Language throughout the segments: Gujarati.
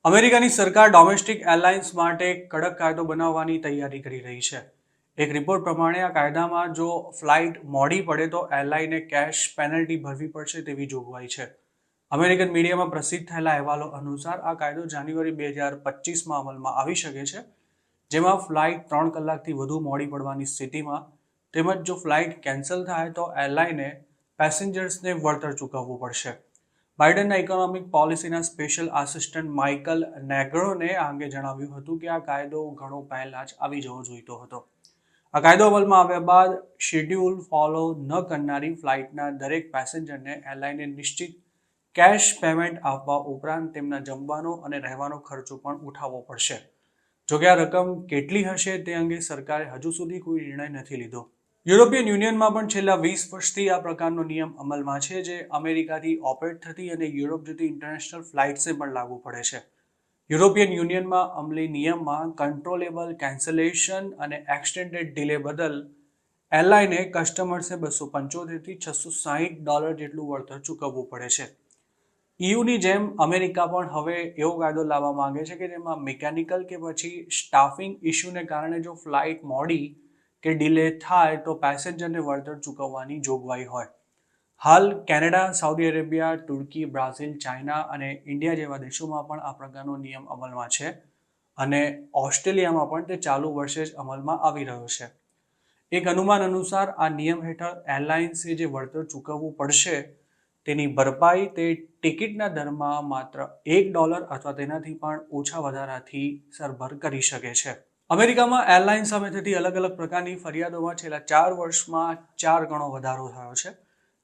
અમેરિકાની સરકાર ડોમેસ્ટિક એરલાઇન્સ માટે કડક કાયદો બનાવવાની તૈયારી કરી રહી છે. એક રિપોર્ટ પ્રમાણે આ કાયદામાં જો ફ્લાઇટ મોડી પડે તો એરલાઇને કેશ પેનલ્ટી ભરવી પડશે તેવી જોગવાઈ છે. અમેરિકન મીડિયામાં પ્રસિદ્ધ થયેલા અહેવાલો અનુસાર આ કાયદો જાન્યુઆરી 2025માં અમલમાં આવી શકે છે, જેમાં ફ્લાઇટ 3 કલાકથી વધુ મોડી પડવાની સ્થિતિમાં તેમજ જો ફ્લાઇટ કેન્સલ થાય તો એરલાઇને પેસેન્જર્સને વળતર ચૂકવવું પડશે. બાઇડનના ઇકોનોમિક પોલિસીના સ્પેશિયલ આસિસ્ટન્ટ માઇકલ નેગ્રોને આ અંગે જણાવ્યું હતું કે આ કાયદો ઘણો પહેલા જ આવી જવો જોઈતો હતો. આ કાયદો અમલમાં આવ્યા બાદ શેડ્યુલ ફોલો ન કરનારી ફ્લાઇટના દરેક પેસેન્જરને એરલાઇને નિશ્ચિત કેશ પેમેન્ટ આપવા ઉપરાંત તેમના જમવાનો અને રહેવાનો ખર્ચો પણ ઉઠાવવો પડશે. જોકે આ રકમ કેટલી હશે તે અંગે સરકારે હજુ સુધી કોઈ નિર્ણય નથી લીધો. યુરોપિયન યુનિયનમાં પણ છેલ્લા 20 વર્ષથી આ પ્રકારનો નિયમ અમલમાં છે, જે અમેરિકાથી ઓપરેટ થતી અને યુરોપ જતી ઇન્ટરનેશનલ ફ્લાઇટ્સને પણ લાગુ પડે છે. યુરોપિયન યુનિયનમાં અમલી નિયમમાં કંટ્રોલેબલ કેન્સલેશન અને એક્સટેન્ડેડ ડિલે બદલ એરલાઇને કસ્ટમર્સને $275 થી $660 જેટલું વળતર ચૂકવવું પડે છે. EUની જેમ અમેરિકા પણ હવે એવો કાયદો લાવવા માંગે છે કે જેમાં મિકેનિકલ કે પછી સ્ટાફિંગ ઇસ્યુને કારણે જો ફ્લાઇટ મોડી કે ડિલે થાય તો પેસેન્જરને વળતર ચૂકવવાની જોગવાઈ હોય. હાલ કેનેડા, સાઉદી અરેબિયા, તુર્કી, બ્રાઝિલ, ચાઇના અને ઇન્ડિયા જેવા દેશોમાં પણ આ પ્રકારનો નિયમ અમલમાં છે અને ઓસ્ટ્રેલિયામાં પણ તે ચાલુ વર્ષે જ અમલમાં આવી રહ્યો છે. એક અનુમાન અનુસાર આ નિયમ હેઠળ એરલાઇન્સે જે વળતર ચૂકવવું પડશે તેની ભરપાઈ તે ટિકિટના દરમાં માત્ર $1 અથવા તેનાથી પણ ઓછા વધારાથી સરભર કરી શકે છે. અમેરિકામાં એરલાઇન સામે થતી અલગ અલગ પ્રકારની ફરિયાદોમાં છેલ્લા 4 વર્ષમાં 4 ગણો વધારો થયો છે,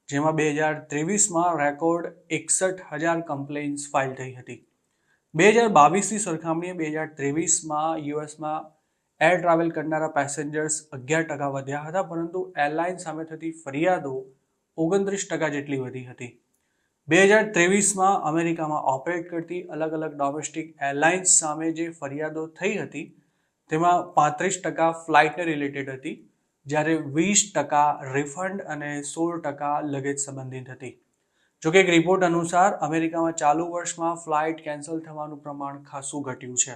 જેમાં 2023માં રેકોર્ડ 61,000 કમ્પ્લેન્ટ્સ ફાઇલ થઈ હતી. 2022ની સરખામણીએ 2023માં યુએસમાં એર ટ્રાવેલ કરનારા પેસેન્જર્સ 11% વધ્યા હતા, પરંતુ એરલાઇન સામે થતી ફરિયાદો 29% જેટલી વધી હતી. 2023માં અમેરિકામાં ઓપરેટ કરતી અલગ અલગ ડોમેસ્ટિક એરલાઇન્સ સામે જે ફરિયાદો થઈ હતી તેમાં 35% ફ્લાઇટને રિલેટેડ હતી, જ્યારે 20% રિફંડ અને 16% લગેજ સંબંધિત હતી. જોકે એક રિપોર્ટ અનુસાર અમેરિકામાં ચાલુ વર્ષમાં ફ્લાઇટ કેન્સલ થવાનું પ્રમાણ ખાસું ઘટ્યું છે.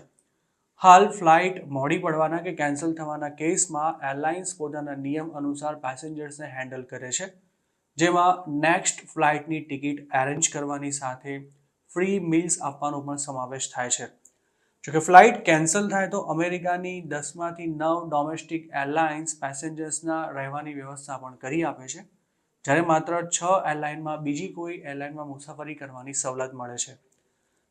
હાલ ફ્લાઇટ મોડી પડવાના કે કેન્સલ થવાના કેસમાં એરલાઇન્સ પોતાના નિયમ અનુસાર પેસેન્જર્સને હેન્ડલ કરે છે, જેમાં નેક્સ્ટ ફ્લાઇટની ટિકિટ એરેન્જ કરવાની સાથે ફ્રી મીલ્સ આપવાનો પણ સમાવેશ થાય છે. જોકે ફ્લાઇટ કેન્સલ થાય તો અમેરિકાની 10માંથી 9 ડોમેસ્ટિક એરલાઇન્સ પેસેન્જર્સના રહેવાની વ્યવસ્થા પણ કરી આપે છે, જ્યારે માત્ર 6 એરલાઇનમાં બીજી કોઈ એરલાઇનમાં મુસાફરી કરવાની સવલત મળે છે.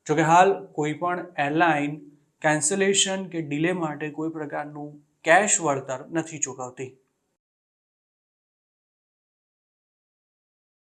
જોકે હાલ કોઈ પણ એરલાઇન કેન્સલેશન કે ડિલે માટે કોઈ પ્રકારનું કેશ વળતર નથી ચૂકવતી.